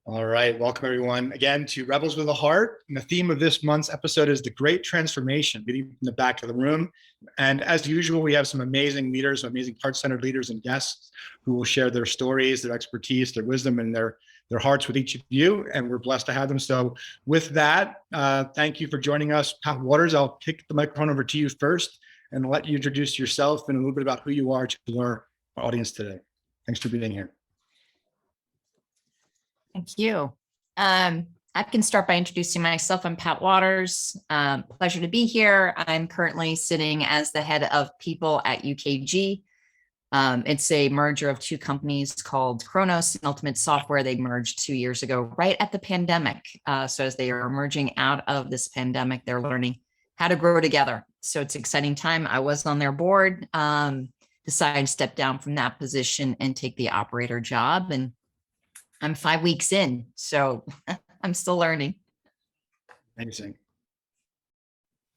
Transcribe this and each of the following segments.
All right, welcome everyone again to Rebels with a Heart. And the theme of this month's episode is the Great Transformation, meeting from the back of the room. And as usual, we have some amazing leaders, amazing heart-centered leaders and guests who will share their stories, their expertise, their wisdom, and their hearts with each of you. And we're blessed to have them. So with that, thank you for joining us. Pat Wadors, I'll kick the microphone over to you first and let you introduce yourself and a little bit about who you are to our audience today. Thanks for being here. Thank you. I can start by introducing myself. I'm Pat Wadors. Pleasure to be here. I'm currently sitting as the head of people at UKG. It's a merger of two companies called Kronos and Ultimate Software. They merged 2 years ago, right at the pandemic. So as they are emerging out of this pandemic, they're learning how to grow together. So it's an exciting time. I was on their board, decided to step down from that position and take the operator job. And I'm 5 weeks in, so I'm still learning. Amazing.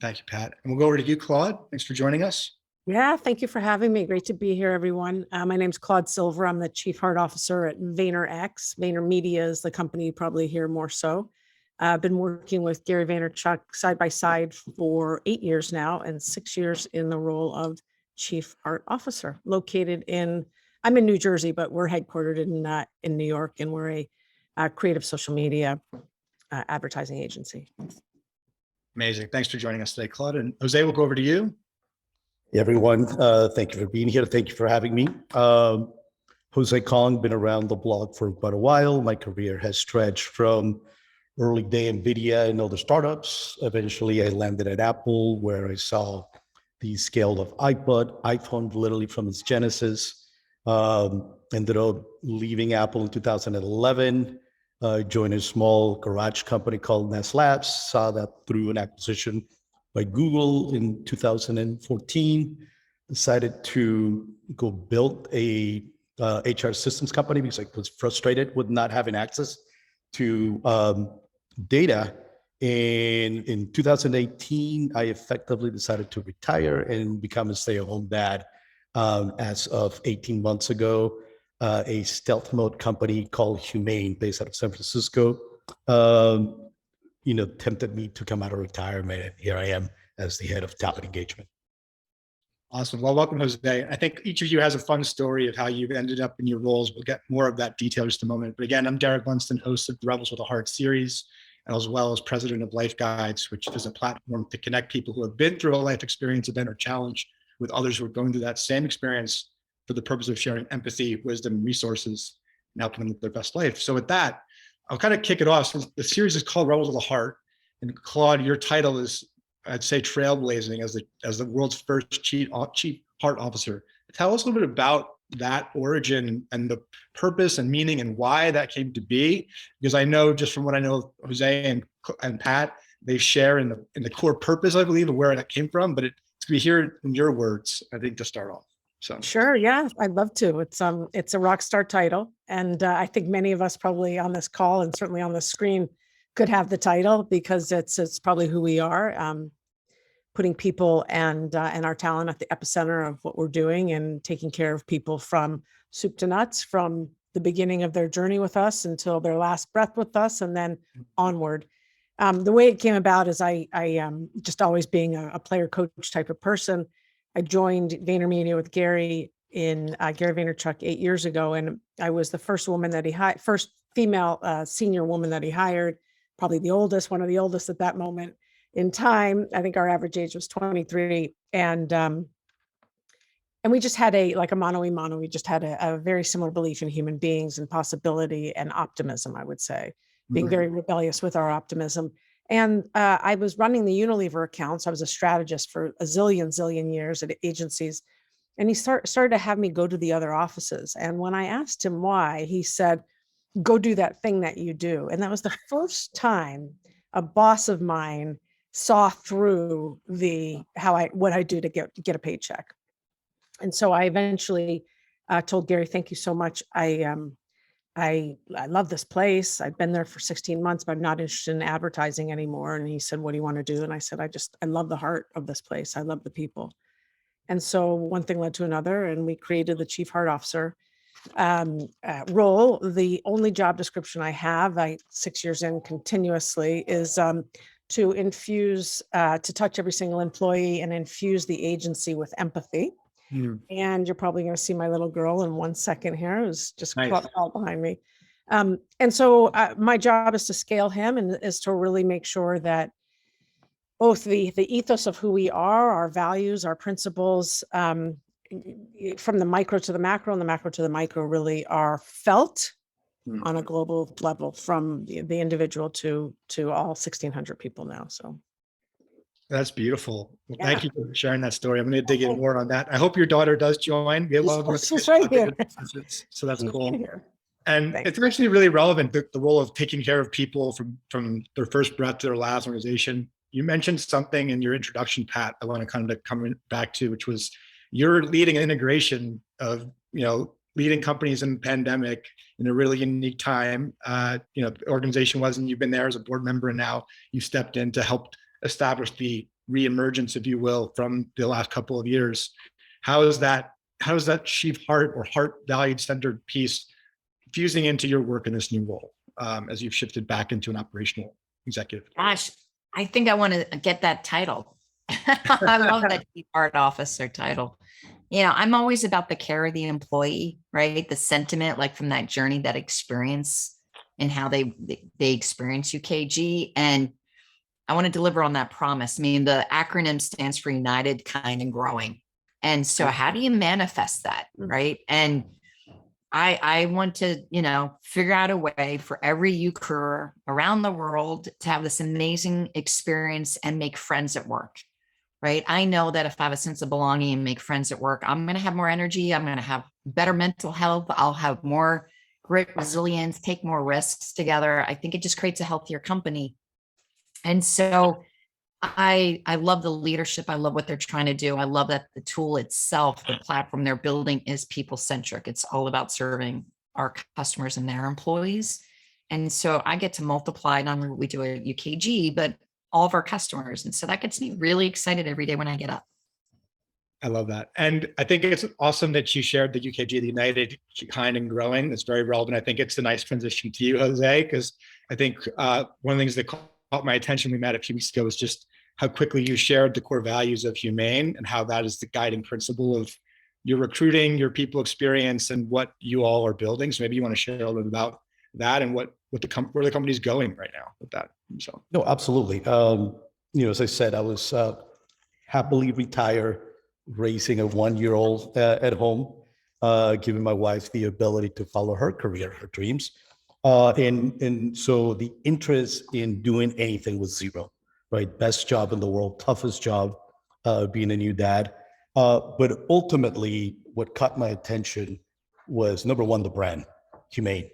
Thank you, Pat. And we'll go over to you, Claude. Thanks for joining us. Yeah, thank you for having me. Great to be here, everyone. My name's Claude Silver. I'm the Chief Heart Officer at VaynerX. VaynerMedia is the company you probably hear more so. I've been working with Gary Vaynerchuk side by side for 8 years now and 6 years in the role of Chief Heart Officer, I'm in New Jersey, but we're headquartered in New York, and we're a creative social media advertising agency. Amazing. Thanks for joining us today, Claude. And Jose, we'll go over to you. Hey everyone, thank you for being here. Thank you for having me. Jose Cong, been around the block for quite a while. My career has stretched from early day NVIDIA and other startups. Eventually, I landed at Apple, where I saw the scale of iPhone, literally from its genesis. Ended up leaving Apple in 2011, joined a small garage company called Nest Labs, saw that through an acquisition by Google in 2014, decided to go build a HR systems company because I was frustrated with not having access to data. And in 2018, I effectively decided to retire and become a stay-at-home dad. As of 18 months ago, a stealth mode company called Humane, based out of San Francisco, tempted me to come out of retirement. And here I am as the head of talent engagement. Awesome. Well, welcome, Jose. I think each of you has a fun story of how you've ended up in your roles. We'll get more of that detail in just a moment. But again, I'm Derek Lundsten, host of the Rebels with a Heart series, as well as president of LifeGuides, which is a platform to connect people who have been through a life experience, event, or challenge with others who are going through that same experience for the purpose of sharing empathy, wisdom, and resources, and helping them live their best life. So with that, I'll kind of kick it off. So the series is called Rebels of the Heart. And Claude, your title is, I'd say, trailblazing as the world's first chief heart officer. Tell us a little bit about that origin and the purpose and meaning and why that came to be. Because I know, just from what I know of Jose and Pat, they share in the core purpose, I believe, of where that came from. But it's to be here in your words, I think, to start off. So sure, yeah, I'd love to. It's a rock star title, and I think many of us probably on this call and certainly on the screen could have the title because it's probably who we are. Putting people and our talent at the epicenter of what we're doing and taking care of people from soup to nuts, from the beginning of their journey with us until their last breath with us, and then onward. The way it came about is I just always being a player coach type of person. I joined VaynerMedia with Gary Vaynerchuk 8 years ago, and I was the first woman that he hired, first female senior woman that he hired, probably one of the oldest at that moment in time. I think our average age was 23, and we just had a mano a mano. We just had a very similar belief in human beings and possibility and optimism, I would say, being very rebellious with our optimism. And I was running the Unilever accounts. I was a strategist for a zillion years at agencies. And he started to have me go to the other offices. And when I asked him why, he said, go do that thing that you do. And that was the first time a boss of mine saw through what I do to get a paycheck. And so I eventually told Gary, thank you so much. I love this place. I've been there for 16 months, but I'm not interested in advertising anymore. And he said, what do you want to do? And I said, I love the heart of this place. I love the people. And so one thing led to another, and we created the Chief Heart Officer. role. The only job description I have, 6 years in continuously, is to infuse, to touch every single employee and infuse the agency with empathy. Mm, And you're probably going to see my little girl in 1 second here, who's just nice. crawled behind me. And so my job is to scale him and is to really make sure that both the ethos of who we are, our values, our principles, from the micro to the macro and the macro to the micro, really are felt Mm. on a global level, from the individual to all 1,600 people now. So That's beautiful. Well, Yeah. thank you for sharing that story. I'm going to dig in more on that. I hope your daughter does join. We have a lot of She's right here. So that's cool. Here. And Thanks. it's actually really relevant, the role of taking care of people from their first breath to their last organization. You mentioned something in your introduction, Pat, I want to kind of come back to, which was you're leading an integration of, leading companies in the pandemic in a really unique time. The organization wasn't, you've been there as a board member, and now you stepped in to help establish the reemergence, if you will, from the last couple of years. How is that chief heart or heart valued centered piece fusing into your work in this new role, as you've shifted back into an operational executive? Gosh, I think I want to get that title. I love that chief art officer title. I'm always about the care of the employee, right? The sentiment, like from that journey, that experience, and how they experience UKG. And I want to deliver on that promise. I mean, the acronym stands for United, Kind, and Growing. And so how do you manifest that, right? And I want to, figure out a way for every UCUR around the world to have this amazing experience and make friends at work, right? I know that if I have a sense of belonging and make friends at work, I'm going to have more energy. I'm going to have better mental health. I'll have more grit, resilience, take more risks together. I think it just creates a healthier company. And so I love the leadership. I love what they're trying to do. I love that the tool itself, the platform they're building, is people-centric. It's all about serving our customers and their employees. And so I get to multiply not only what we do at UKG, but all of our customers. And so that gets me really excited every day when I get up. I love that. And I think it's awesome that you shared the UKG, the United, Kind, and Growing. It's very relevant. I think it's a nice transition to you, Jose, because I think one of the things that caught my attention, we met a few weeks ago, was just how quickly you shared the core values of Humane and how that is the guiding principle of your recruiting, your people experience, and what you all are building. So maybe you want to share a little bit about that and where the company's going right now with that. So. No, absolutely. As I said, I was happily retired, raising a 1-year-old at home, giving my wife the ability to follow her career, her dreams. And so the interest in doing anything was zero, right? Best job in the world, toughest job, being a new dad. But ultimately, what caught my attention was, number one, the brand, Humane.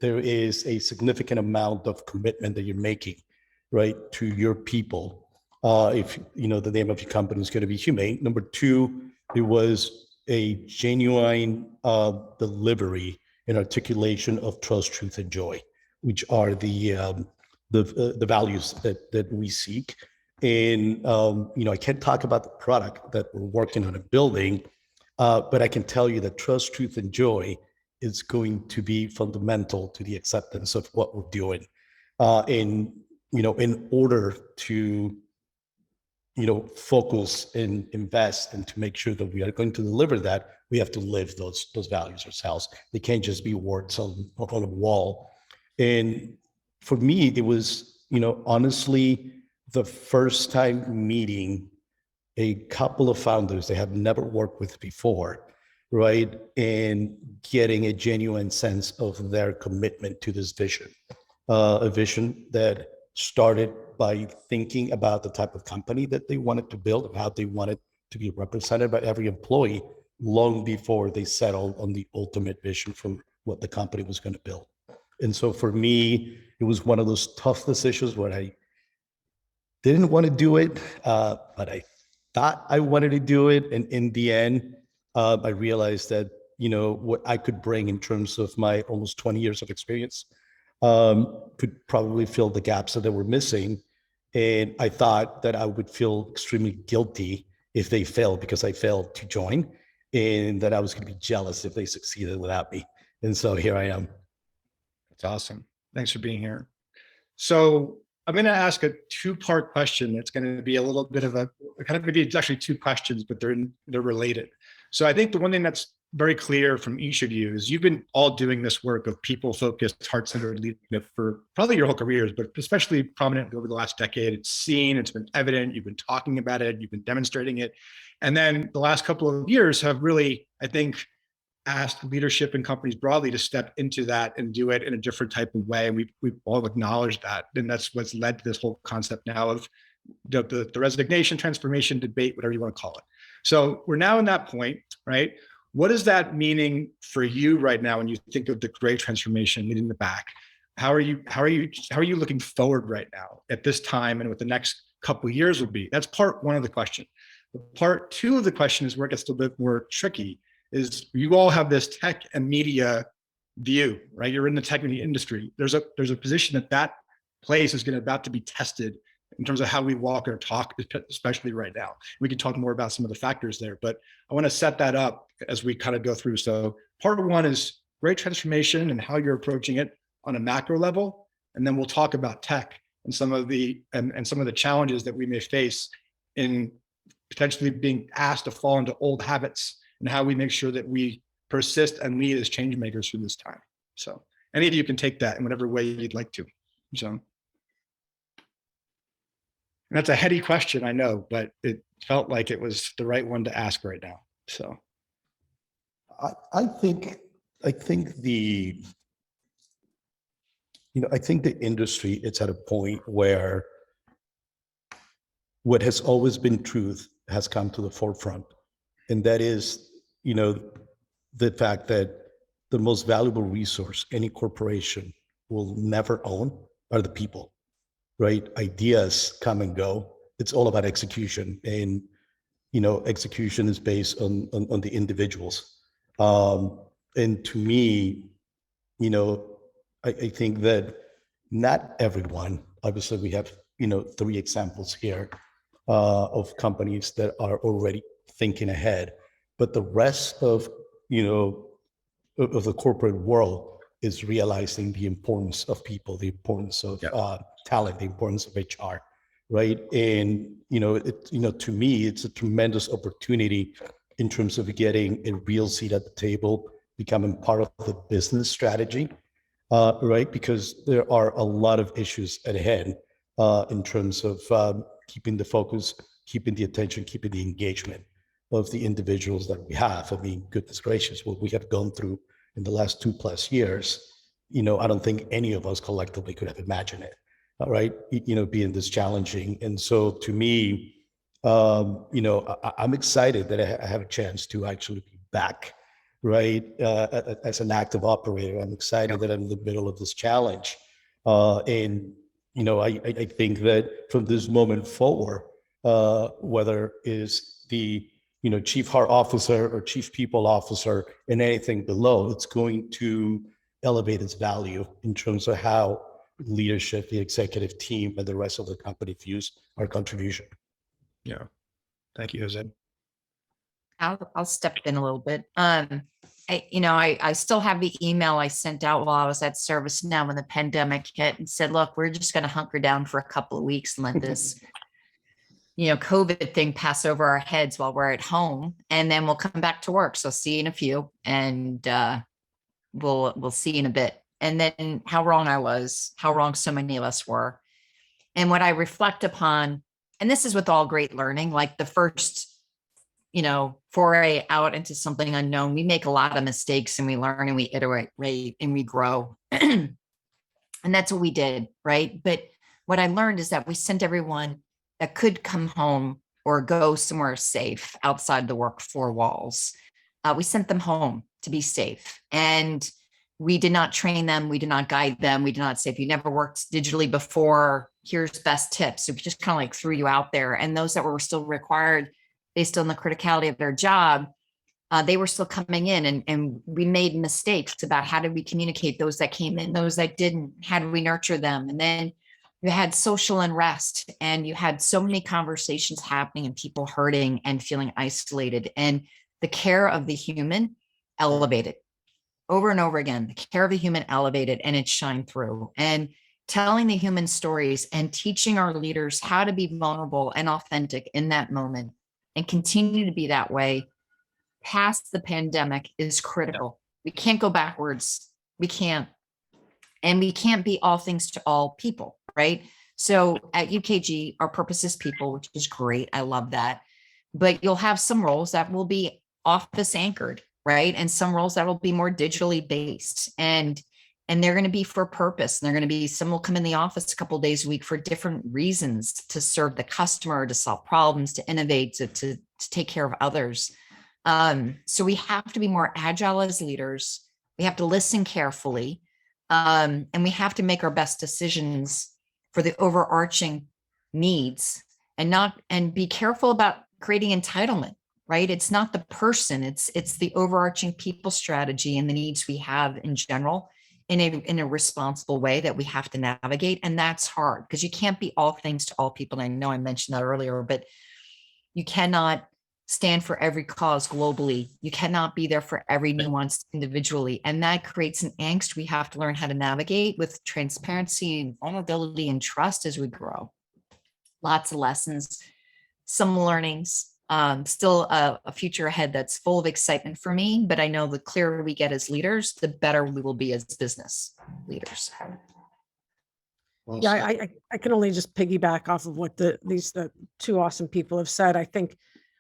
There is a significant amount of commitment that you're making, right, to your people. If the name of your company is going to be Humane. Number two, it was a genuine delivery and articulation of trust, truth, and joy, which are the values that we seek. And I can't talk about the product that we're working on and building, but I can tell you that trust, truth, and joy is going to be fundamental to the acceptance of what we're doing. In order to focus and invest and to make sure that we are going to deliver that, we have to live those values ourselves. They can't just be words on a wall. And for me, it was, honestly, the first time meeting a couple of founders they have never worked with before, right? And getting a genuine sense of their commitment to this vision, a vision that started by thinking about the type of company that they wanted to build and how they wanted to be represented by every employee long before they settled on the ultimate vision from what the company was going to build. And so for me, it was one of those tough decisions where I didn't want to do it, but I thought I wanted to do it. And in the end, I realized that, what I could bring in terms of my almost 20 years of experience could probably fill the gaps that were missing. And I thought that I would feel extremely guilty if they failed because I failed to join. and that I was going to be jealous if they succeeded without me. And so here I am. That's awesome. Thanks for being here. So I'm going to ask a two-part question. It's going to be a little bit of a kind of, maybe it's actually two questions, but they're related. So I think the one thing that's very clear from each of you is you've been all doing this work of people-focused, heart-centered leadership for probably your whole careers, but especially prominent over the last decade. It's seen, it's been evident, you've been talking about it, you've been demonstrating it. And then the last couple of years have really, I think, asked leadership and companies broadly to step into that and do it in a different type of way. And we've all acknowledged that. And that's what's led to this whole concept now of the resignation, transformation, debate, whatever you want to call it. So we're now in that point, right? What is that meaning for you right now when you think of the great transformation leading the back? How are you looking forward right now at this time and what the next couple of years will be? That's part one of the question. Part two of the question is where it gets a little bit more tricky. Is you all have this tech and media view, right? You're in the tech media industry. There's a position that place is about to be tested in terms of how we walk or talk, especially right now. We can talk more about some of the factors there, but I want to set that up as we kind of go through. So part one is great transformation and how you're approaching it on a macro level, and then we'll talk about tech and some of the challenges that we may face in potentially being asked to fall into old habits and how we make sure that we persist and lead as change makers through this time. So any of you can take that in whatever way you'd like to. So, and that's a heady question, I know, but it felt like it was the right one to ask right now. So I think the industry is at a point where what has always been truth has come to the forefront. And that is, the fact that the most valuable resource any corporation will never own are the people, right? Ideas come and go. It's all about execution. And, execution is based on the individuals. And to me, I think that not everyone, obviously we have, 3 examples here of companies that are already thinking ahead, but the rest of the corporate world is realizing the importance of people, the importance of talent, the importance of HR, right? And to me, it's a tremendous opportunity in terms of getting a real seat at the table, becoming part of the business strategy, right? Because there are a lot of issues at hand in terms of keeping the focus, keeping the attention, keeping the engagement of the individuals that we have. I mean, goodness gracious, what we have gone through in the last 2+ years, I don't think any of us collectively could have imagined it, all right? Being this challenging. And so to me, I'm excited that I have a chance to actually be back, right? As an active operator, I'm excited that I'm in the middle of this challenge. And I think that from this moment forward, whether is the chief heart officer or chief people officer and anything below, it's going to elevate its value in terms of how leadership, the executive team, and the rest of the company views our contribution. yeah, thank you, Jose. I'll step in a little bit. I still have the email I sent out while I was at ServiceNow when the pandemic hit and said, look, we're just going to hunker down for a couple of weeks and let this COVID thing pass over our heads while we're at home, and then we'll come back to work. So see you in a few, and we'll see you in a bit. And then how wrong I was, how wrong so many of us were. And what I reflect upon, and this is with all great learning, like the first, foray out into something unknown, we make a lot of mistakes and we learn and we iterate and we grow. And that's what we did, right? But what I learned is that we sent everyone that could come home or go somewhere safe outside the work 4 walls. We sent them home to be safe. And we did not train them. We did not guide them. We did not say, if you never worked digitally before, here's best tips. So we just kind of like threw you out there. And those that were still required based on the criticality of their job, they were still coming in, and we made mistakes about how did we communicate those that came in, those that didn't, how did we nurture them? And then you had social unrest, and you had so many conversations happening and people hurting and feeling isolated. And the care of the human elevated over and over again. The care of the human elevated, and it shined through. And telling the human stories and teaching our leaders how to be vulnerable and authentic in that moment and continue to be that way past the pandemic is critical. We can't go backwards. We can't. And we can't be all things to all people, right? So at UKG, our purpose is people, which is great. I love that. But you'll have some roles that will be office anchored, right? And some roles that will be more digitally based. And they're going to be for purpose. And they're going to be, some will come in the office a couple of days a week for different reasons, to serve the customer, to solve problems, to innovate, to take care of others. So we have to be more agile as leaders. We have to listen carefully. And we have to make our best decisions for the overarching needs, and be careful about creating entitlement, right? It's not the person, it's the overarching people strategy and the needs we have in general in a responsible way that we have to navigate. And that's hard because you can't be all things to all people. And I know I mentioned that earlier, but you cannot stand for every cause globally. You cannot be there for every nuance individually. And that creates an angst we have to learn how to navigate with transparency and vulnerability and trust as we grow. Lots of lessons, some learnings, still a future ahead that's full of excitement for me. But I know the clearer we get as leaders, the better we will be as business leaders. Well Yeah, said. I can only just piggyback off of what the two awesome people have said. I think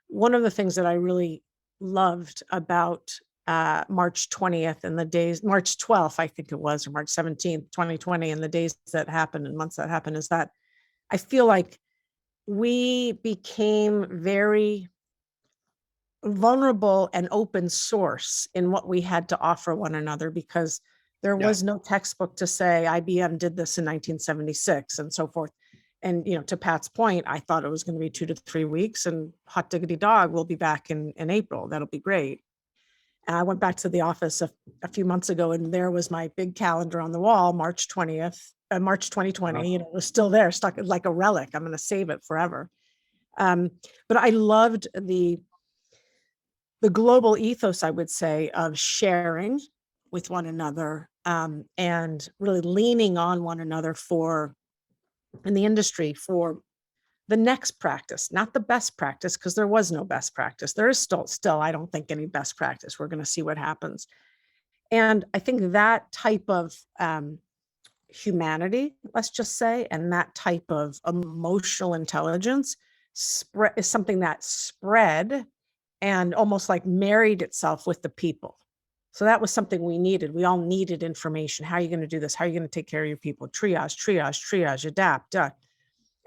one of the things that I really loved about March 20th and the days, March 12th, I think it was, or March 17th, 2020, and the days that happened and months that happened, is that I feel like we became very vulnerable and open source in what we had to offer one another, because there Yeah. was no textbook to say IBM did this in 1976 and so forth. And, to Pat's point, I thought it was going to be 2 to 3 weeks, and hot diggity dog, we'll be back in April. That'll be great. And I went back to the office a few months ago, and there was my big calendar on the wall, March 20th, March 2020, it was still there, stuck like a relic. I'm going to save it forever. But I loved the global ethos, I would say, of sharing with one another, and really leaning on one another in the industry for the next practice, not the best practice, because there was no best practice. There is still, I don't think, any best practice. We're going to see what happens. And I think that type of humanity, let's just say, and that type of emotional intelligence is something that spread and almost like married itself with the people. So that was something we needed. We all needed information. How are you going to do this? How are you going to take care of your people? Triage, adapt.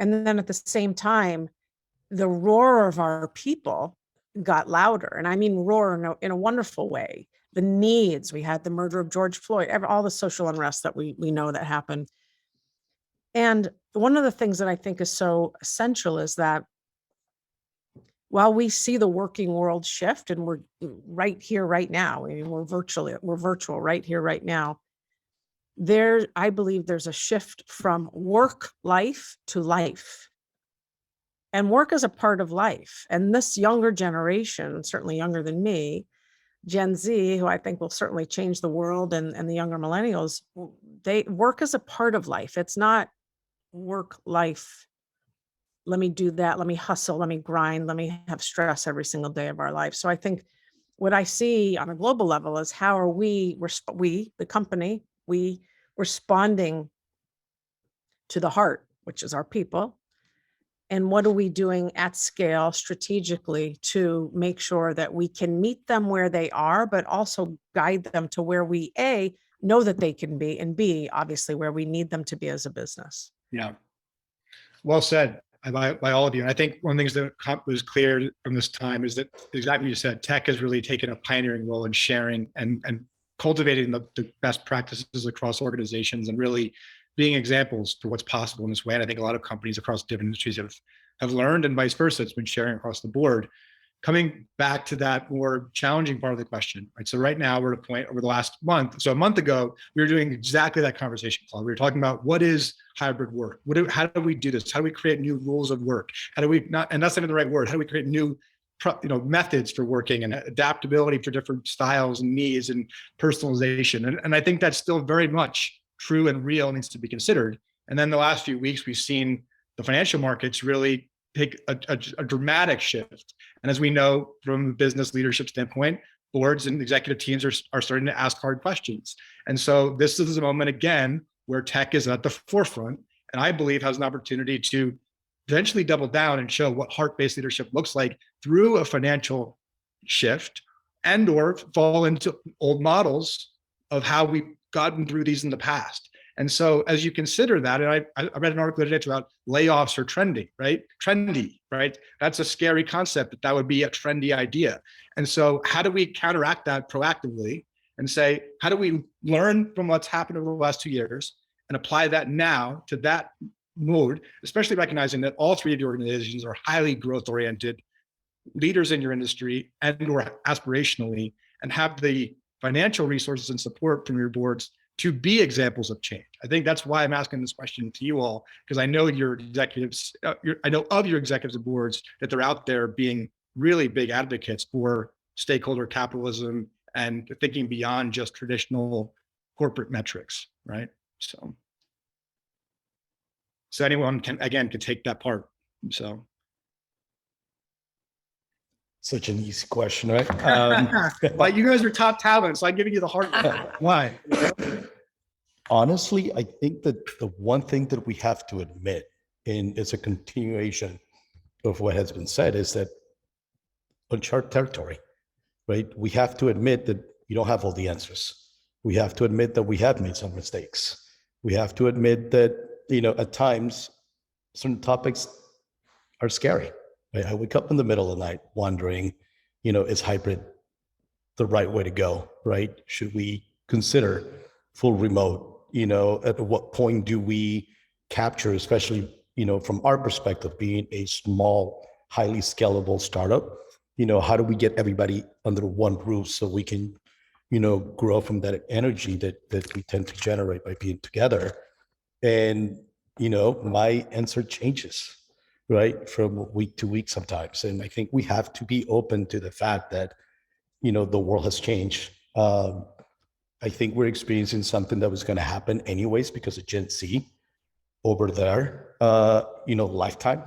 And then at the same time, the roar of our people got louder. And I mean roar in a wonderful way. The needs, we had the murder of George Floyd, all the social unrest that we know that happened. And one of the things that I think is so essential is that while we see the working world shift, and we're right here, right now, I mean, we're virtual right here, right now, I believe there's a shift from work life to life. And work is a part of life. And this younger generation, certainly younger than me, Gen Z, who I think will certainly change the world, and the younger millennials, work is a part of life. It's not work life. Let me do that. Let me hustle. Let me grind. Let me have stress every single day of our life. So I think what I see on a global level is how are we, the company, we responding to the heart, which is our people. And what are we doing at scale strategically to make sure that we can meet them where they are, but also guide them to where we, A, know that they can be, and B, obviously where we need them to be as a business. Yeah. Well said by all of you. And I think one of the things that was clear from this time is that exactly what you said, tech has really taken a pioneering role in sharing and cultivating the best practices across organizations and really being examples for what's possible in this way. And I think a lot of companies across different industries have learned, and vice versa. It's been sharing across the board. Coming back to that more challenging part of the question, right? So right now we're at a point over the last month. So a month ago, we were doing exactly that conversation, Claude. We were talking about what is hybrid work? How do we do this? How do we create new rules of work? How do we not, and that's not even the right word. How do we create new methods for working and adaptability for different styles and needs and personalization. And I think that's still very much true and real, needs to be considered. And then the last few weeks, we've seen the financial markets really take a dramatic shift. And as we know from a business leadership standpoint, boards and executive teams are starting to ask hard questions. And so this is a moment again where tech is at the forefront, and I believe has an opportunity to eventually double down and show what heart-based leadership looks like through a financial shift, and or fall into old models of how we've gotten through these in the past. And so as you consider that, and I read an article today about layoffs are trending, right? Trendy, right? That's a scary concept, that would be a trendy idea. And so how do we counteract that proactively and say, how do we learn from what's happened over the last 2 years and apply that now to that mode, especially recognizing that all three of the organizations are highly growth-oriented leaders in your industry and or aspirationally, and have the financial resources and support from your boards to be examples of change. I think that's why I'm asking this question to you all, because I know your executives, I know of your executives and boards that they're out there being really big advocates for stakeholder capitalism and thinking beyond just traditional corporate metrics, right? So anyone can take that part. So. Such an easy question, right? Well, you guys are top talent, so I'm giving you the hard one. Why? Honestly, I think that the one thing that we have to admit, and it's a continuation of what has been said, is that uncharted territory, right? We have to admit that we don't have all the answers. We have to admit that we have made some mistakes. We have to admit that, at times, certain topics are scary. Right? I wake up in the middle of the night wondering, is hybrid the right way to go, right? Should we consider full remote? At what point do we capture, especially, from our perspective, being a small, highly scalable startup, how do we get everybody under one roof so we can, grow from that energy that we tend to generate by being together? And, my answer changes, right, from week to week sometimes. And I think we have to be open to the fact that, the world has changed. I think we're experiencing something that was going to happen anyways because of Gen Z over there, lifetime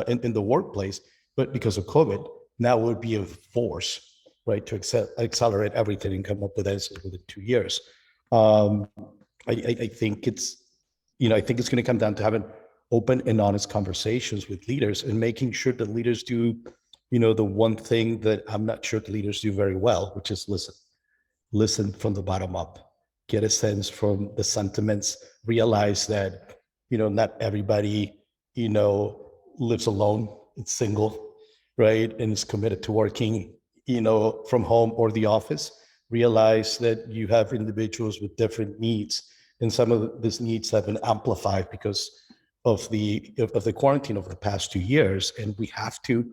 in the workplace. But because of COVID, now would be a force, right, to accelerate everything and come up with answers within 2 years. I think it's, I think it's going to come down to having open and honest conversations with leaders and making sure that leaders do, the one thing that I'm not sure the leaders do very well, which is listen from the bottom up, get a sense from the sentiments, realize that, not everybody, lives alone, it's single, right? And is committed to working, from home or the office. Realize that you have individuals with different needs, and some of these needs have been amplified because of the quarantine over the past 2 years. And we have to,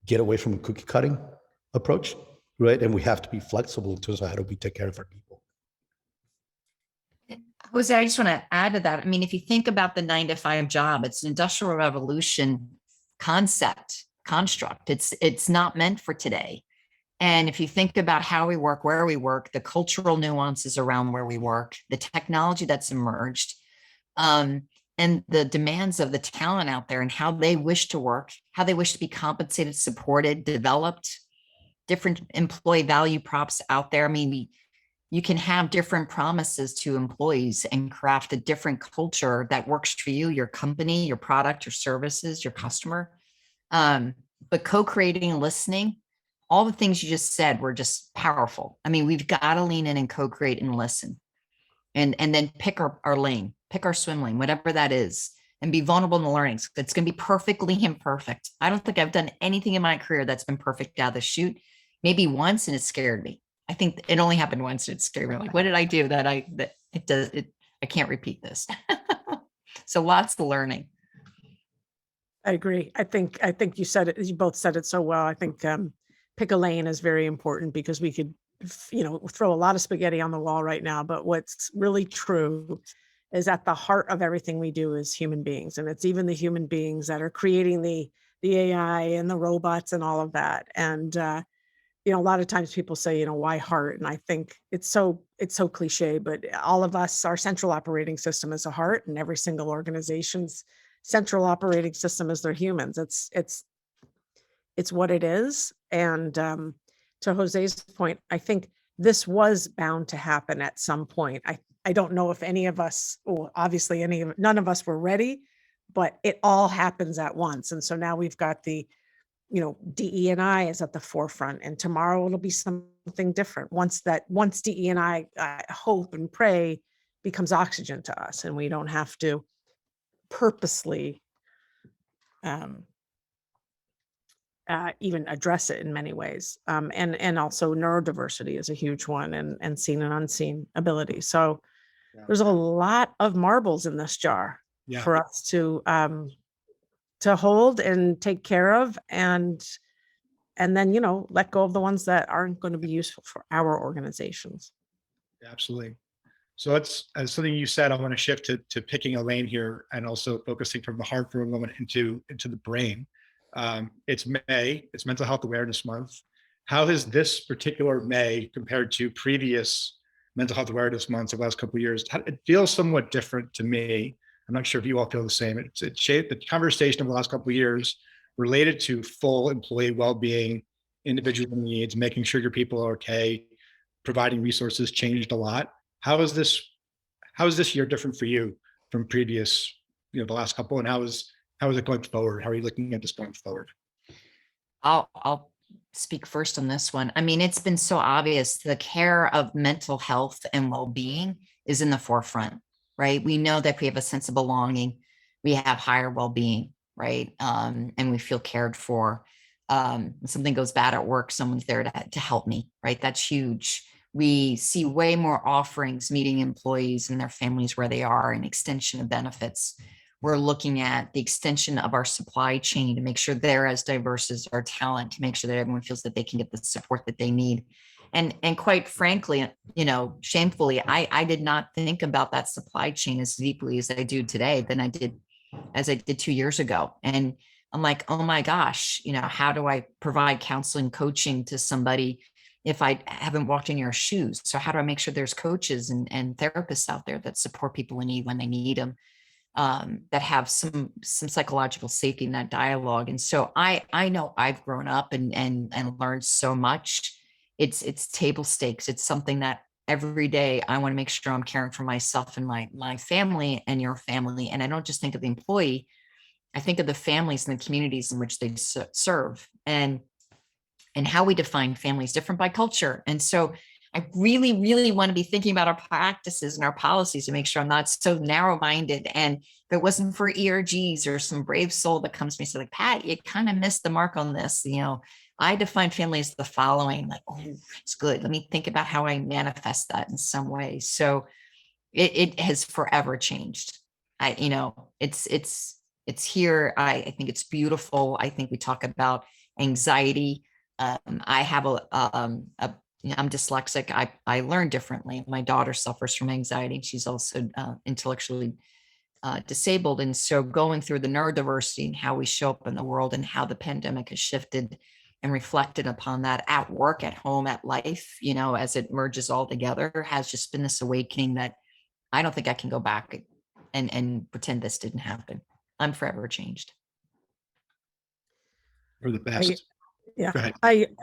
get away from a cookie cutting approach, right? And we have to be flexible in terms of how do we take care of our people. Jose, I just want to add to that. I mean, if you think about the 9-to-5 job, it's an industrial revolution construct. It's not meant for today. And if you think about how we work, where we work, the cultural nuances around where we work, the technology that's emerged, and the demands of the talent out there and how they wish to work, how they wish to be compensated, supported, developed, different employee value props out there. I mean, you can have different promises to employees and craft a different culture that works for you, your company, your product, your services, your customer. But co-creating and listening, all the things you just said were just powerful. I mean, we've got to lean in and co-create and listen, and then pick our lane, pick our swim lane, whatever that is, and be vulnerable in the learnings. It's going to be perfectly imperfect. I don't think I've done anything in my career that's been perfect out of the chute. Maybe once, and it scared me. I think it only happened once. And it scared me. Like, what did I do that I can't repeat this. So lots of learning. I agree. I think you said it. You both said it so well. I think pick a lane is very important, because we could, throw a lot of spaghetti on the wall right now. But what's really true is at the heart of everything we do is human beings, and it's even the human beings that are creating the the AI and the robots and all of that. And, a lot of times people say, why heart? And I think it's so cliche, but all of us, our central operating system is a heart, and every single organization's central operating system is their humans. It's what it is. And to Jose's point, I think this was bound to happen at some point. I don't know if any of us, well, obviously none of us were ready, but it all happens at once. And so now we've got the DE&I is at the forefront, and tomorrow it'll be something different. Once DE&I, hope and pray, becomes oxygen to us, and we don't have to purposely even address it in many ways. And also neurodiversity is a huge one, and seen and unseen ability. So Yeah. there's a lot of marbles in this jar Yeah. for us to hold and take care of, and then, let go of the ones that aren't going to be useful for our organizations. Absolutely. So as something you said, I want to shift to picking a lane here and also focusing from the heart for a moment into the brain. It's May, it's Mental Health Awareness Month. How has this particular May compared to previous Mental Health Awareness Months of the last couple of years? It feels somewhat different to me. I'm not sure if you all feel the same. It shaped the conversation of the last couple of years related to full employee well-being, individual needs, making sure your people are okay, providing resources changed a lot. How is this year different for you from previous, the last couple, and how is it going forward? How are you looking at this going forward? I'll speak first on this one. I mean, it's been so obvious the care of mental health and well-being is in the forefront, right? We know that we have a sense of belonging, we have higher well-being, right? And we feel cared for. Something goes bad at work, someone's there to help me, right? That's huge. We see way more offerings meeting employees and their families where they are, and extension of benefits. We're looking at the extension of our supply chain to make sure they're as diverse as our talent, to make sure that everyone feels that they can get the support that they need. And quite frankly, shamefully, I did not think about that supply chain as deeply as I do today than I did 2 years ago. And I'm like, oh my gosh, how do I provide counseling, coaching to somebody if I haven't walked in your shoes? So how do I make sure there's coaches and therapists out there that support people in need when they need them? That have some psychological safety in that dialogue. And so I know I've grown up and learned so much. It's table stakes. It's something that every day I want to make sure I'm caring for myself and my family and your family. And I don't just think of the employee, I think of the families and the communities in which they serve, and how we define family is different by culture. And so I really, really want to be thinking about our practices and our policies to make sure I'm not so narrow-minded. And if it wasn't for ERGs or some brave soul that comes to me and says, like, Pat, you kind of missed the mark on this. I define family as the following, like, oh, it's good. Let me think about how I manifest that in some way. So it has forever changed. It's here. I think it's beautiful. I think we talk about anxiety. I have I'm dyslexic. I learn differently. My daughter suffers from anxiety. She's also intellectually disabled. And so going through the neurodiversity and how we show up in the world and how the pandemic has shifted and reflected upon that at work, at home, at life, as it merges all together, has just been this awakening that I don't think I can go back and pretend this didn't happen. I'm forever changed. For the best. Yeah. Go ahead.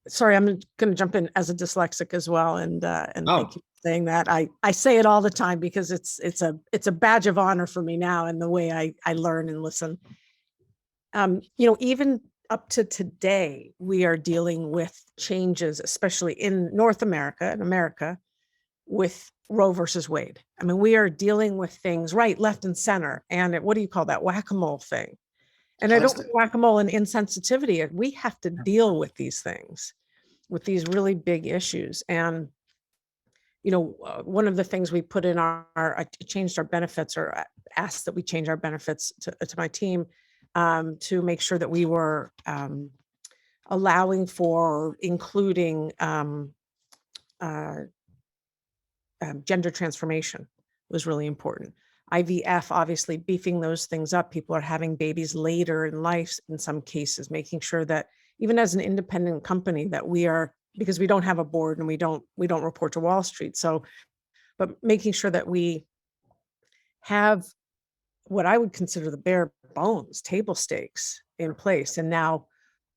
Sorry, I'm going to jump in as a dyslexic as well. And Oh. Thank you for saying that. I say it all the time because it's a badge of honor for me now, and the way I learn and listen. Even up to today, we are dealing with changes, especially in North America and America, with Roe versus Wade. I mean, we are dealing with things right, left, and center. And what do you call that? Whack-a-mole thing. And I don't mean whack-a-mole and insensitivity. We have to deal with these things, with these really big issues. And, one of the things we put in I changed our benefits, or asked that we change our benefits to my team, to make sure that we were allowing for including gender transformation was really important. IVF, obviously beefing those things up. People are having babies later in life in some cases, making sure that even as an independent company that we are, because we don't have a board and we don't report to Wall Street. So, but making sure that we have what I would consider the bare bones, table stakes in place. And now,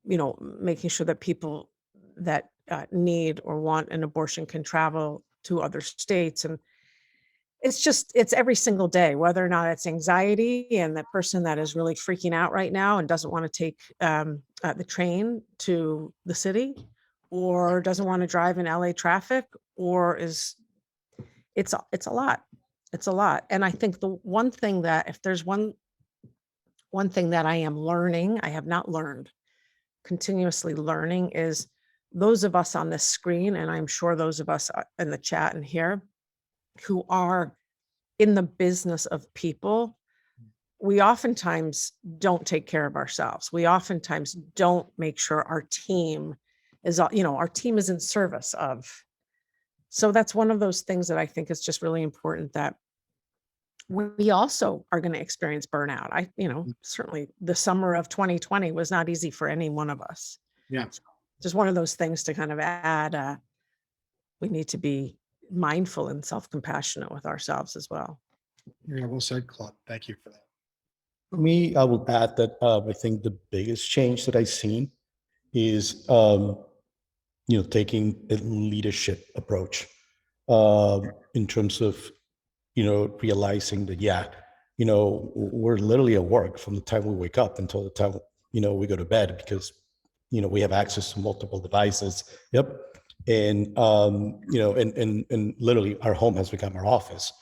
making sure that people that need or want an abortion can travel to other states. And it's every single day, whether or not it's anxiety and the person that is really freaking out right now and doesn't want to take the train to the city, or doesn't want to drive in LA traffic, or it's a lot. It's a lot. And I think the one thing that, if there's one thing that I am learning, I have not learned, continuously learning, is those of us on this screen, and I'm sure those of us in the chat and here who are in the business of people, we oftentimes don't take care of ourselves. We oftentimes don't make sure our team is, our team is in service of. So that's one of those things that I think is just really important, that we also are going to experience burnout. Certainly the summer of 2020 was not easy for any one of us. Yeah. So just one of those things to kind of add, we need to be mindful and self-compassionate with ourselves as well. Yeah, well said, Claude. Thank you for that. For me, I would add that I think the biggest change that I've seen is, taking a leadership approach in terms of, realizing that, we're literally at work from the time we wake up until the time, we go to bed, because, we have access to multiple devices. Yep. And, and literally our home has become our office.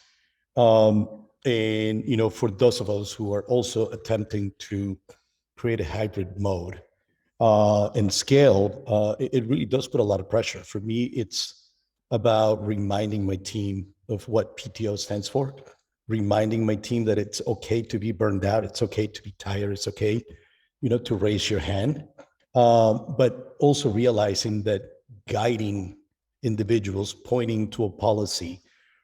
And, for those of us who are also attempting to create a hybrid mode and scale, it really does put a lot of pressure. For me, it's about reminding my team of what PTO stands for, reminding my team that it's okay to be burned out. It's okay to be tired. It's okay, to raise your hand. But also realizing that guiding individuals, pointing to a policy,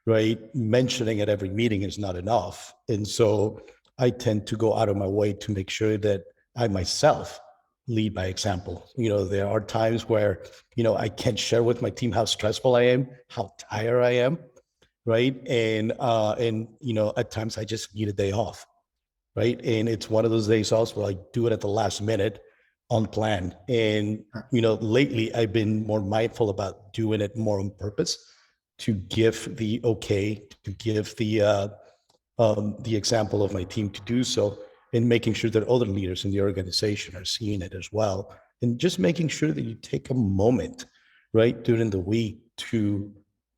right, mentioning at every meeting is not enough. And so I tend to go out of my way to make sure that I myself lead by example. There are times where, I can't share with my team how stressful I am, how tired I am, right? And at times I just need a day off, right? And it's one of those days off where I do it at the last minute, unplanned. And, lately I've been more mindful about doing it more on purpose, to give the okay, to give the example of my team to do so, and making sure that other leaders in the organization are seeing it as well. And just making sure that you take a moment, right, during the week to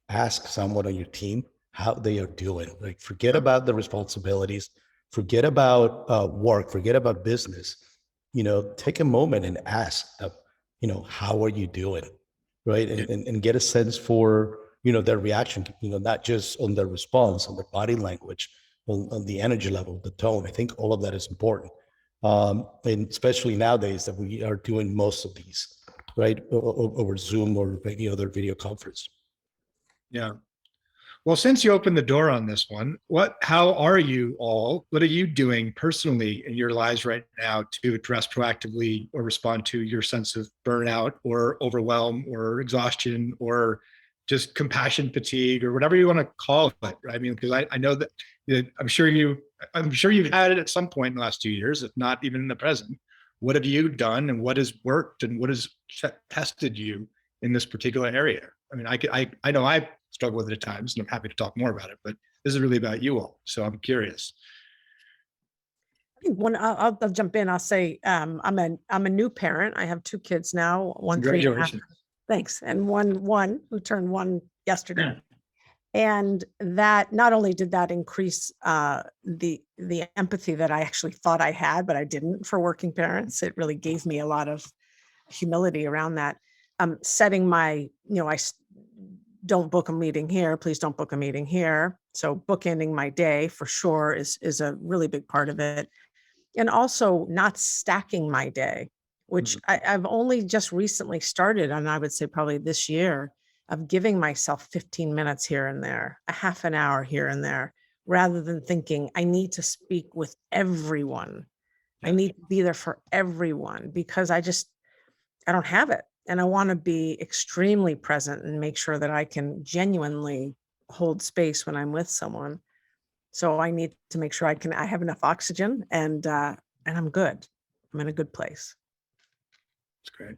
ask someone on your team how they are doing. Like, forget about the responsibilities, forget about work, forget about business. Take a moment and ask them, how are you doing, right? And get a sense for, their reaction, not just on their response, on their body language, on the energy level, the tone. I think all of that is important. And especially nowadays that we are doing most of these, right, over Zoom or any other video conference. Yeah. Well, since you opened the door on this one, how are you all? What are you doing personally in your lives right now to address proactively or respond to your sense of burnout or overwhelm or exhaustion or just compassion fatigue or whatever you want to call it? I mean, because I know that I'm sure you've had it at some point in the last 2 years, if not even in the present. What have you done, and what has worked, and what has tested you in this particular area? I mean, I know I've struggled with it at times, and I'm happy to talk more about it, but this is really about you all. So I'm curious. I'll jump in. I'll say I'm a new parent. I have 2 kids now. One 3.5. Congratulations. Thanks. And one who turned 1 yesterday. Yeah. And that not only did that increase the empathy that I actually thought I had, but I didn't, for working parents. It really gave me a lot of humility around that. Setting my, I don't book a meeting here. Please don't book a meeting here. So bookending my day for sure is a really big part of it. And also not stacking my day, which I've only just recently started, and I would say probably this year, of giving myself 15 minutes here and there, a half an hour here and there, rather than thinking I need to speak with everyone. I need to be there for everyone because I don't have it. And I want to be extremely present and make sure that I can genuinely hold space when I'm with someone. So I need to make sure I have enough oxygen and I'm good. I'm in a good place. That's great.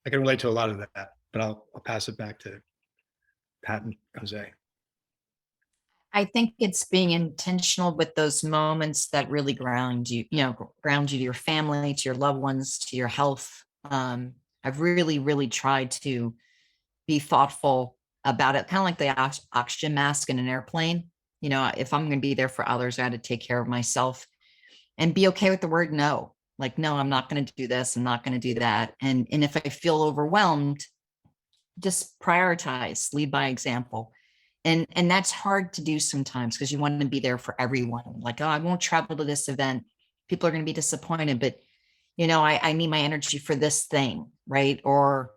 I can relate to a lot of that, but I'll pass it back to Pat and Jose. I think it's being intentional with those moments that really ground you, ground you to your family, to your loved ones, to your health. I've really, really tried to be thoughtful about it, kind of like the oxygen mask in an airplane. If I'm going to be there for others, I had to take care of myself and be okay with the word no. Like, no, I'm not going to do this. I'm not going to do that. And if I feel overwhelmed, just prioritize, lead by example. And that's hard to do sometimes because you want to be there for everyone. Like, oh, I won't travel to this event. People are going to be disappointed, but I need my energy for this thing, right? Or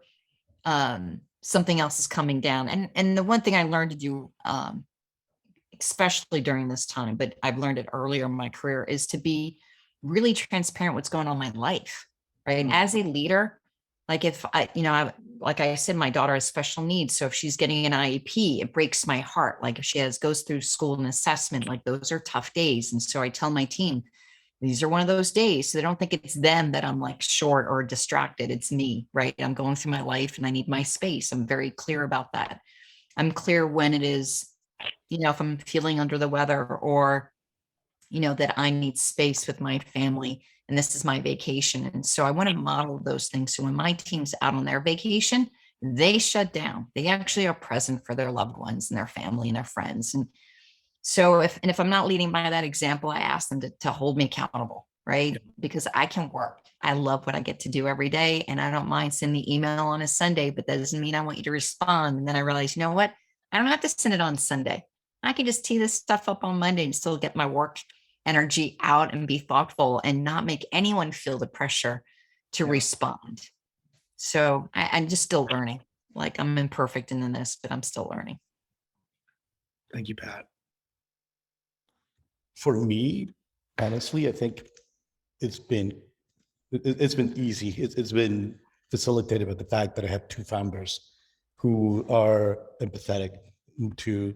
something else is coming down. And the one thing I learned to do, especially during this time, but I've learned it earlier in my career, is to be really transparent what's going on in my life, right? And as a leader, like if like I said, my daughter has special needs. So if she's getting an IEP, it breaks my heart. Like if she goes through school and assessment, like those are tough days. And so I tell my team, these are one of those days. So they don't think it's them that I'm like short or distracted. It's me, right? I'm going through my life and I need my space. I'm very clear about that. I'm clear when it is, if I'm feeling under the weather or, that I need space with my family and this is my vacation. And so I want to model those things. So when my team's out on their vacation, they shut down. They actually are present for their loved ones and their family and their friends. And so if I'm not leading by that example, I ask them to hold me accountable, right? Because I can work. I love what I get to do every day. And I don't mind sending the email on a Sunday, but that doesn't mean I want you to respond. And then I realize, you know what? I don't have to send it on Sunday. I can just tee this stuff up on Monday and still get my work energy out and be thoughtful and not make anyone feel the pressure to respond. So I'm just still learning. Like I'm imperfect in this, but I'm still learning. Thank you, Pat. For me, honestly, I think it's been easy. It's been facilitated by the fact that I have two founders who are empathetic to,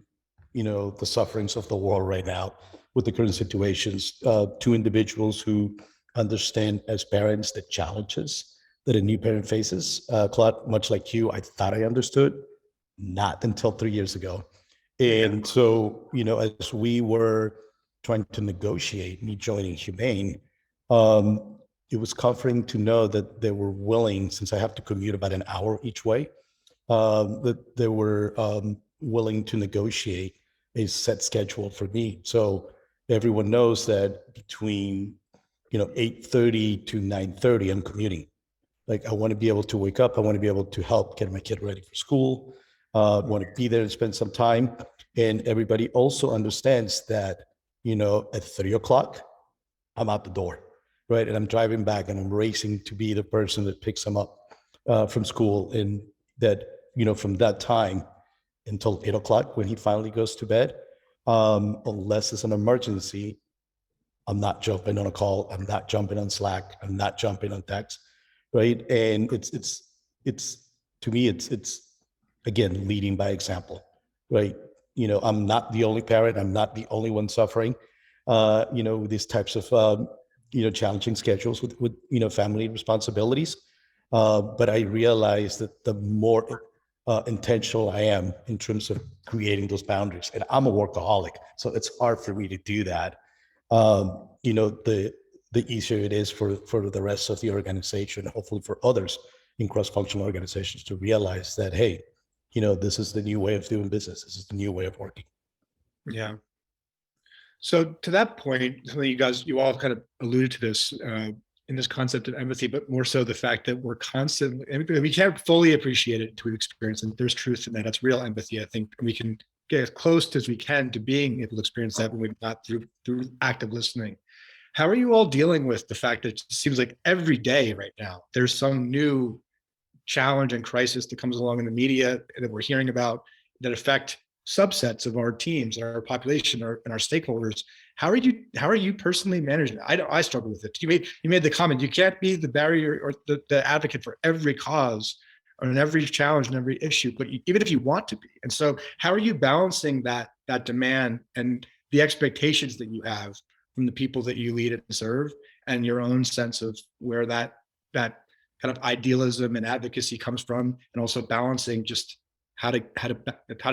the sufferings of the world right now with the current situations. Two individuals who understand as parents the challenges that a new parent faces. Claude, much like you, I thought I understood, not until 3 years ago. And so, as we were trying to negotiate me joining Humane, it was comforting to know that they were willing, since I have to commute about an hour each way, that they were willing to negotiate a set schedule for me. So everyone knows that between 8:30 to 9:30, I'm commuting. Like I want to be able to wake up. I want to be able to help get my kid ready for school. I want to be there and spend some time. And everybody also understands that, at 3:00, I'm out the door, right? And I'm driving back and I'm racing to be the person that picks them up from school. And that, from that time until 8:00, when he finally goes to bed, unless it's an emergency, I'm not jumping on a call. I'm not jumping on Slack. I'm not jumping on text, right? And it's to me, it's again, leading by example, right? I'm not the only parent. I'm not the only one suffering, with these types of, challenging schedules with family responsibilities. But I realize that the more intentional I am in terms of creating those boundaries, and I'm a workaholic, so it's hard for me to do that. The easier it is for the rest of the organization, hopefully for others in cross-functional organizations to realize that, hey, this is the new way of doing business. This is the new way of working. Yeah. So to that point, something you all kind of alluded to this in this concept of empathy, but more so the fact that we're constantly, and we can't fully appreciate it until we experience it. And there's truth in that. That's real empathy. I think we can get as close as we can to being able to experience that when we've not through active listening. How are you all dealing with the fact that it seems like every day right now, there's some new challenge and crisis that comes along in the media that we're hearing about that affect subsets of our teams, our population, and our stakeholders. How are you personally managing it? I struggle with it. You made the comment, you can't be the barrier or the advocate for every cause or in every challenge and every issue, but even if you want to be. And so how are you balancing that demand and the expectations that you have from the people that you lead and serve, and your own sense of where that kind of idealism and advocacy comes from, and also balancing just how to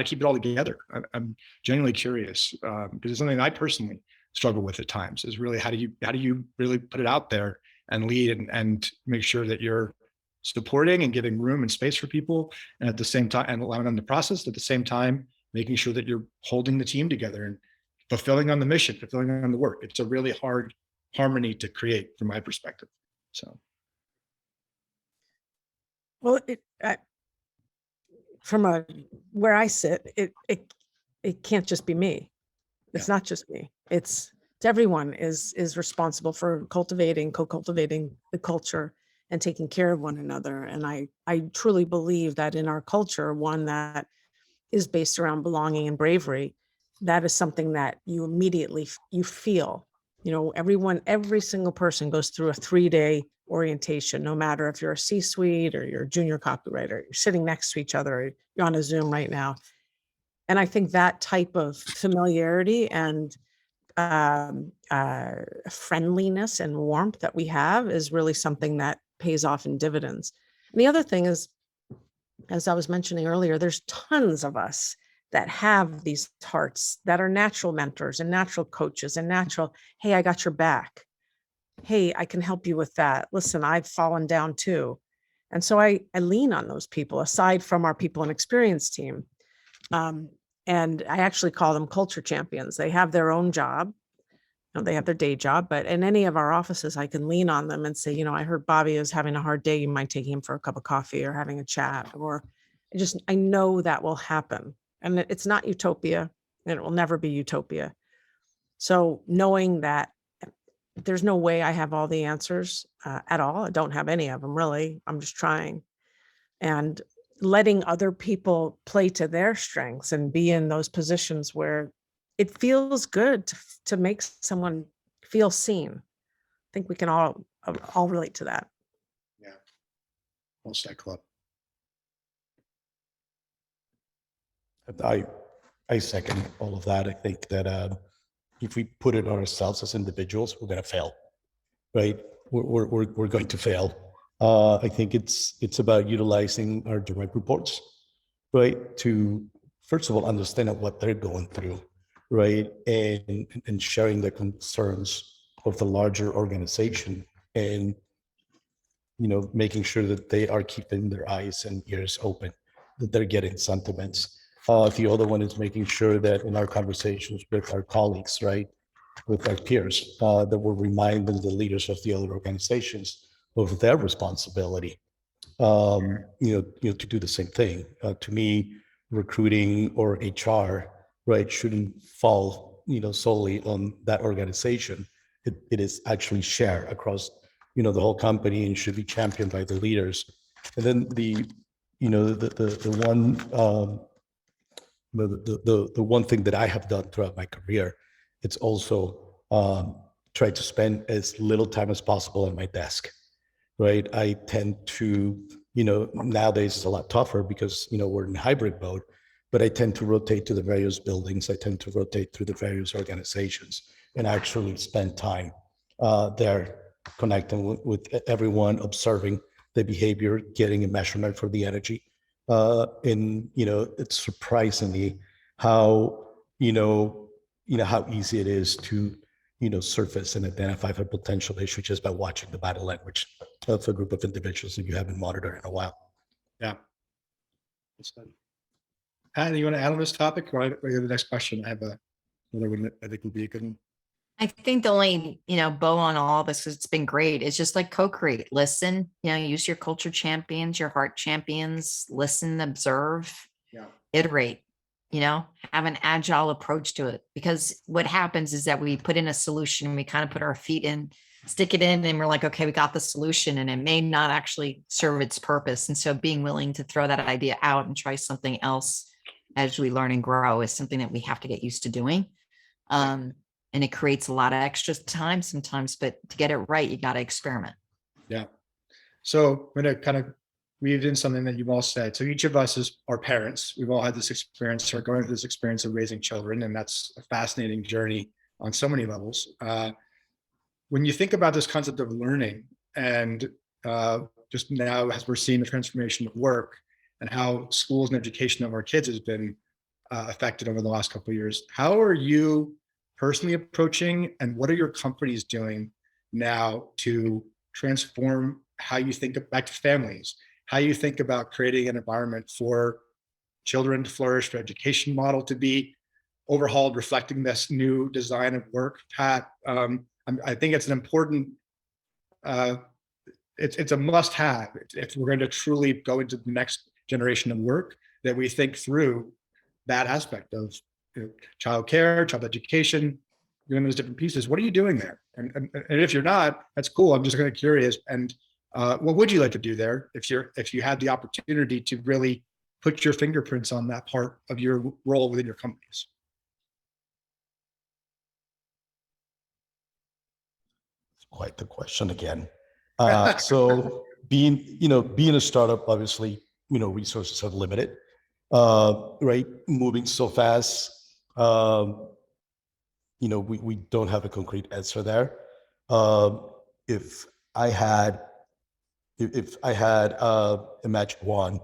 keep it all together? I'm genuinely curious, because it's something I personally struggle with at times, is really how do you really put it out there and lead and make sure that you're supporting and giving room and space for people, and at the same time, and allowing them to process, at the same time making sure that you're holding the team together and fulfilling on the mission, fulfilling on the work. It's a really hard harmony to create from my perspective. So, Well, from where I sit, it can't just be me. It's not just me. It's everyone is responsible for co-cultivating the culture and taking care of one another. And I truly believe that in our culture, one that is based around belonging and bravery, that is something that you immediately you feel. You know, every single person goes through a 3-day orientation, no matter if you're a C-suite or you're a junior copywriter, you're sitting next to each other, or you're on a Zoom right now. And I think that type of familiarity and friendliness and warmth that we have is really something that pays off in dividends. And the other thing is, as I was mentioning earlier, there's tons of us that have these hearts that are natural mentors and natural coaches and natural, hey, I got your back. Hey, I can help you with that. Listen, I've fallen down too. And so I lean on those people aside from our people and experience team. And I actually call them culture champions. They have their own job. You know, they have their day job, but in any of our offices, I can lean on them and say, you know, I heard Bobby is having a hard day. You might take him for a cup of coffee or having a chat, or I know that will happen. And it's not utopia, and it will never be utopia. So knowing that there's no way I have all the answers at all. I don't have any of them really. I'm just trying. And letting other people play to their strengths and be in those positions where it feels good to make someone feel seen. I think we can all relate to that. yeah. Well said, Claude. I second all of that. I think that if we put it on ourselves as individuals, we're going to fail, right? We're going to fail. I think it's about utilizing our direct reports, right, to first of all understand what they're going through, right, and sharing the concerns of the larger organization, and making sure that they are keeping their eyes and ears open, that they're getting sentiments. The other one is making sure that in our conversations with our colleagues, right, with our peers, that we're reminding the leaders of the other organizations of their responsibility, to do the same thing. To me, recruiting or HR, right, shouldn't fall, solely on that organization. It is actually shared across, the whole company, and should be championed by the leaders. And then the one thing that I have done throughout my career, it's also try to spend as little time as possible at my desk, right? I tend to, nowadays it's a lot tougher because, we're in hybrid mode, but I tend to rotate to the various buildings. I tend to rotate through the various organizations and actually spend time there connecting with everyone, observing the behavior, getting a measurement for the energy. And, it's surprisingly how, how easy it is to, surface and identify a potential issue just by watching the body language of a group of individuals that you haven't monitored in a while. Yeah. That's good. Pat, you want to add on this topic, or the next question? I have another one that I think would be a good one. I think the only, bow on all this, it's been great. It's just like co-create, listen, use your culture champions, your heart champions, listen, observe, iterate, have an agile approach to it. Because what happens is that we put in a solution and we kind of put our feet in, stick it in, and we're like, okay, we got the solution, and it may not actually serve its purpose. And so being willing to throw that idea out and try something else as we learn and grow is something that we have to get used to doing. And it creates a lot of extra time sometimes, but to get it right, you got to experiment. Yeah. So I'm going to kind of weave in something that you've all said. So each of us is our parents. We've all had this experience or going through this experience of raising children, and that's a fascinating journey on so many levels. When you think about this concept of learning and just now as we're seeing the transformation of work and how schools and education of our kids has been affected over the last couple of years, how are you personally approaching and what are your companies doing now to transform how you think back to families, how you think about creating an environment for children to flourish, for education model to be overhauled, reflecting this new design of work? Pat, I think it's an important, it's a must have if we're going to truly go into the next generation of work, that we think through that aspect of child care, child education, doing those different pieces. What are you doing there? And if you're not, that's cool. I'm just kind of curious. And what would you like to do there if you had the opportunity to really put your fingerprints on that part of your role within your companies? Quite the question again. So being a startup, obviously, resources are limited, right? Moving so fast, we don't have a concrete answer there. If I had a magic wand,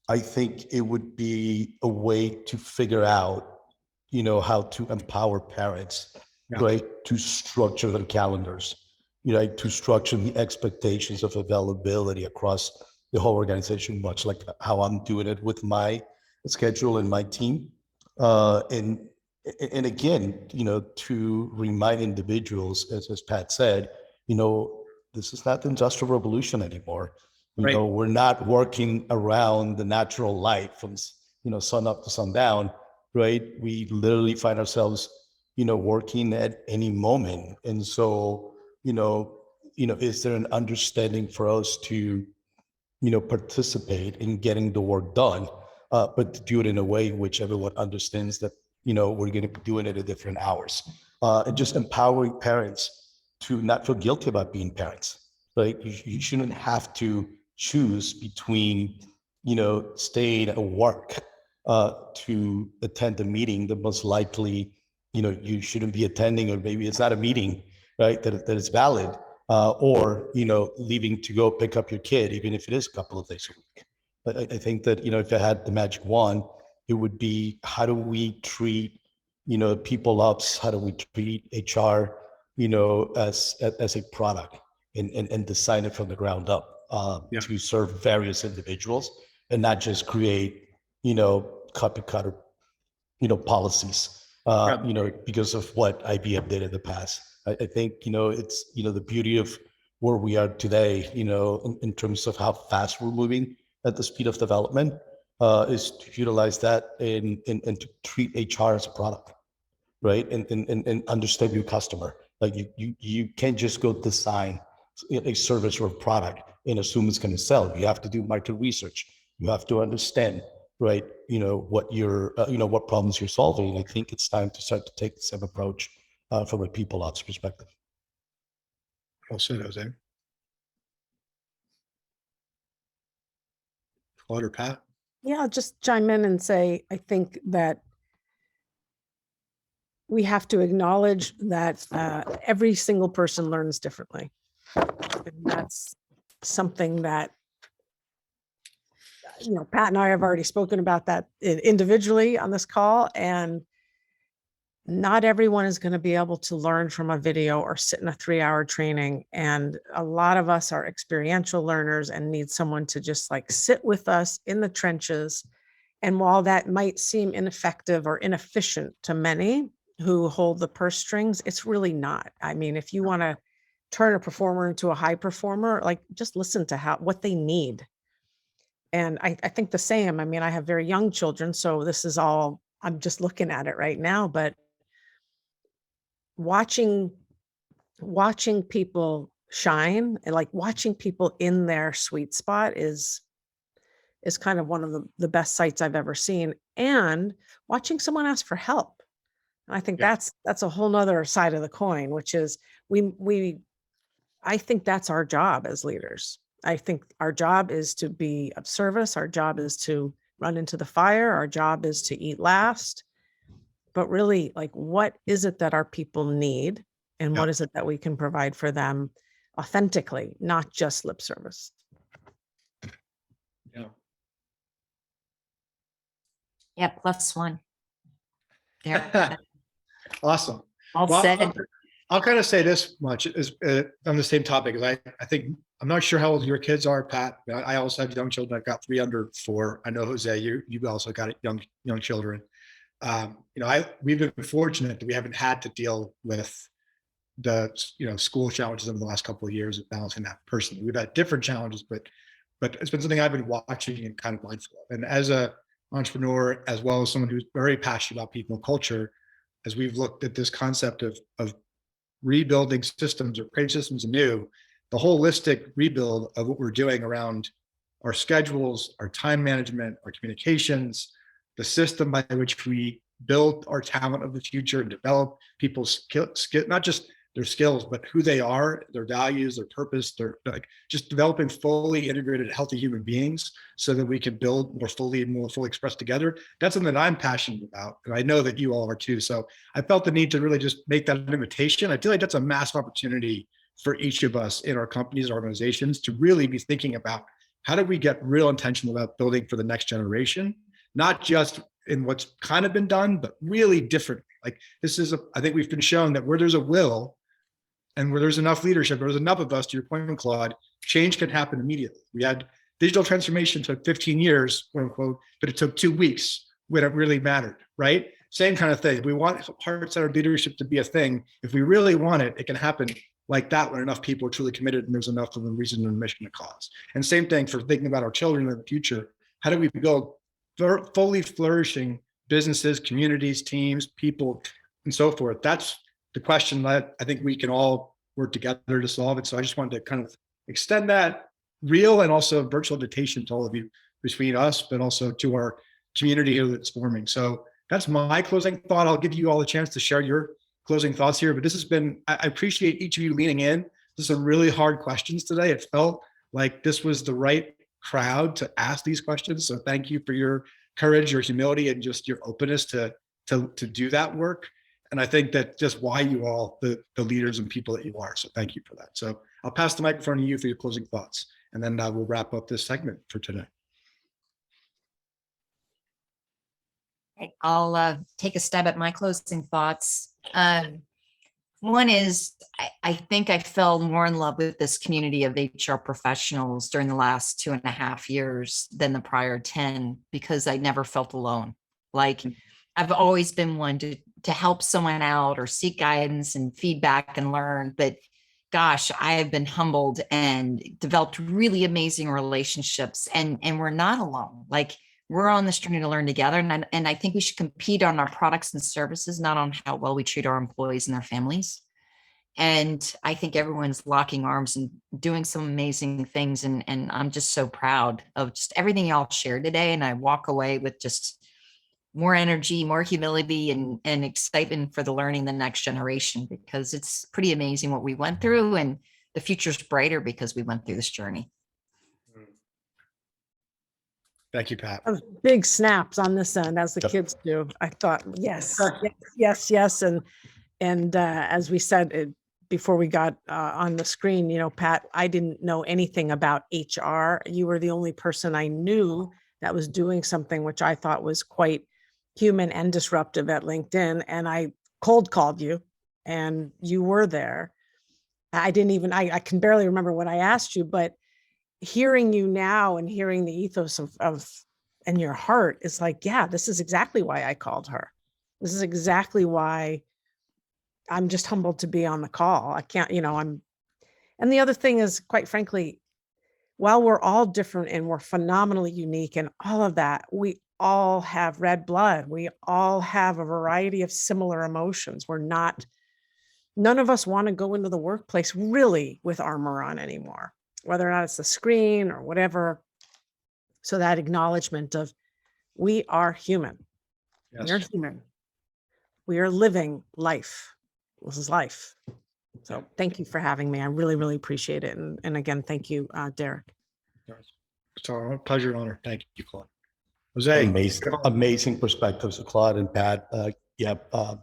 I think it would be a way to figure out, how to empower parents, right, to structure their calendars, to structure the expectations of availability across the whole organization, much like how I'm doing it with my schedule and my team. And again, to remind individuals, as Pat said, this is not the Industrial Revolution anymore. Right. We're not working around the natural light from, sun up to sundown, right? We literally find ourselves, working at any moment. And so, is there an understanding for us to, participate in getting the work done, but to do it in a way in which everyone understands that, we're going to be doing it at different hours, and just empowering parents to not feel guilty about being parents, right? You shouldn't have to choose between, staying at work to attend a meeting that most likely, you shouldn't be attending, or maybe it's not a meeting, right, that is valid, or, leaving to go pick up your kid, even if it is a couple of days a week. But I think that, if I had the magic wand, it would be, how do we treat, people ops? How do we treat HR, as a product, and design it from the ground up, to serve various individuals and not just create, copy cutter, policies, because of what IBM did in the past. I think, it's, the beauty of where we are today, in terms of how fast we're moving at the speed of development, is to utilize that and to treat HR as a product, right? And understand your customer. Like you can't just go design a service or a product and assume it's going to sell. You have to do market research. You have to understand, right, what you're, what problems you're solving. I think it's time to start to take the same approach from a people ops perspective. Well said, Jose. Claude or Pat? Yeah, I'll just chime in and say, I think that we have to acknowledge that every single person learns differently. And that's something that, Pat and I have already spoken about that individually on this call, and not everyone is going to be able to learn from a video or sit in a 3-hour training. And a lot of us are experiential learners and need someone to just sit with us in the trenches. And while that might seem ineffective or inefficient to many who hold the purse strings, it's really not. I mean, if you want to turn a performer into a high performer, just listen to what they need. And I think the same. I mean, I have very young children, so this is all, I'm just looking at it right now, but watching people shine and watching people in their sweet spot is is kind of one of the best sights I've ever seen. And watching someone ask for help. And I think Yeah. that's a whole nother side of the coin, which is I think that's our job as leaders. I think our job is to be of service. Our job is to run into the fire. Our job is to eat last. But really, like, what is it that our people need? And what is it that we can provide for them authentically, not just lip service? Yeah. Yeah, +1. There, Awesome. all Well, said. I'll kind of say this much is on the same topic. I think I'm not sure how old your kids are, Pat. But I also have young children. I've got 3 under 4. I know Jose, you also got young children. We've been fortunate that we haven't had to deal with the school challenges over the last couple of years of balancing that personally. We've had different challenges, but it's been something I've been watching and kind of mindful of. And as a entrepreneur, as well as someone who's very passionate about people and culture, as we've looked at this concept of rebuilding systems or creating systems anew, the holistic rebuild of what we're doing around our schedules, our time management, our communications, the system by which we build our talent of the future and develop people's skill, not just their skills, but who they are, their values, their purpose, their just developing fully integrated, healthy human beings so that we can build more fully expressed together. That's something that I'm passionate about. And I know that you all are too. So I felt the need to really just make that an invitation. I feel like that's a massive opportunity for each of us in our companies, organizations, to really be thinking about how do we get real intentional about building for the next generation, not just in what's kind of been done, but really different. Like this is, I think we've been shown that where there's a will and where there's enough leadership, there's enough of us, to your point, Claude, change can happen immediately. We had digital transformation took 15 years, quote unquote, but it took 2 weeks when it really mattered, right? Same kind of thing. We want heart-centered leadership to be a thing. If we really want it, it can happen like that when enough people are truly committed and there's enough of a reason and mission to cause. And same thing for thinking about our children in the future. How do we build fully flourishing businesses, communities, teams, people, and so forth? That's the question that I think we can all work together to solve it. So I just wanted to kind of extend that real and also virtual invitation to all of you between us, but also to our community here that's forming. So that's my closing thought. I'll give you all a chance to share your closing thoughts here, but this has been, I appreciate each of you leaning in. There's some really hard questions today. It felt like this was the right crowd to ask these questions. So thank you for your courage, your humility, and just your openness to do that work. And I think that just why you all, the leaders and people that you are. So thank you for that. So I'll pass the microphone to you for your closing thoughts, and then we'll wrap up this segment for today. I'll take a stab at my closing thoughts. One is, I think I fell more in love with this community of HR professionals during the last 2.5 years than the prior 10, because I never felt alone. Like I've always been one to help someone out or seek guidance and feedback and learn. But gosh, I have been humbled and developed really amazing relationships, and we're not alone. Like we're on this journey to learn together. And I think we should compete on our products and services, not on how well we treat our employees and their families. And I think everyone's locking arms and doing some amazing things. And I'm just so proud of just everything y'all shared today. And I walk away with just more energy, more humility, and excitement for the learning the next generation, because it's pretty amazing what we went through, and the future's brighter because we went through this journey. Thank you, Pat. Big snaps on this end, as the kids do. I thought, yes, yes, yes. And as we said before we got on the screen, Pat, I didn't know anything about HR. You were the only person I knew that was doing something which I thought was quite human and disruptive at LinkedIn. And I cold called you and you were there. I can barely remember what I asked you, but hearing you now and hearing the ethos of and your heart is like, yeah, this is exactly why I called her. This is exactly why I'm just humbled to be on the call. I can't, and the other thing is, quite frankly, while we're all different and we're phenomenally unique and all of that, we all have red blood. We all have a variety of similar emotions. None of us want to go into the workplace really with armor on anymore, whether or not it's the screen or whatever. So that acknowledgement of we are human. We are Yes. human. We are living life. This is life. So thank you for having me. I really, really appreciate it. And again, thank you, Derek. So pleasure and honor. Thank you, Claude. Jose. Amazing perspectives, Claude and Pat.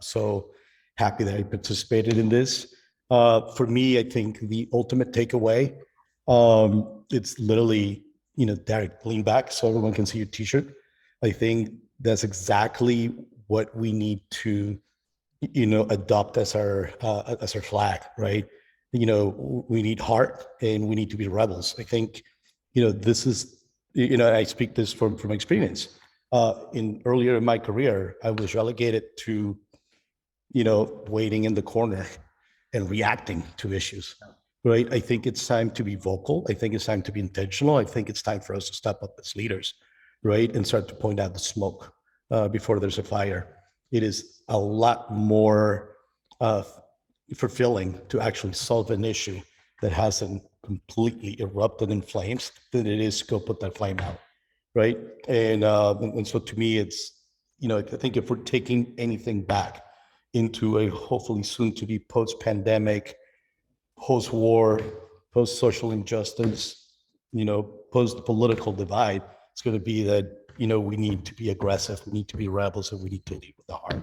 So happy that I participated in this. For me, I think the ultimate takeaway, it's literally, Derek, lean back so everyone can see your t-shirt. I think that's exactly what we need to, adopt as our flag, right? We need heart and we need to be rebels. I think, this is, I speak this from experience. Earlier in my career, I was relegated to, waiting in the corner and reacting to issues, right? I think it's time to be vocal. I think it's time to be intentional. I think it's time for us to step up as leaders, right? And start to point out the smoke before there's a fire. It is a lot more fulfilling to actually solve an issue that hasn't completely erupted in flames than it is to go put that flame out, right? And so to me, it's, I think if we're taking anything back into a hopefully soon to be post-pandemic, post-war, post-social injustice, post-political divide, it's going to be that, we need to be aggressive, we need to be rebels, and we need to lead with the heart.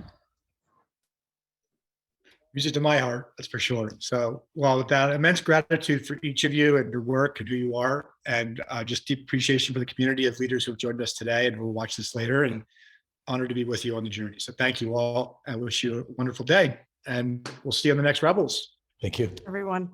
Music to my heart, that's for sure. So, well, with that, immense gratitude for each of you and your work and who you are, and just deep appreciation for the community of leaders who have joined us today and who will watch this later, and honored to be with you on the journey. So thank you all. I wish you a wonderful day, and we'll see you on the next Rebels. Thank you. Everyone.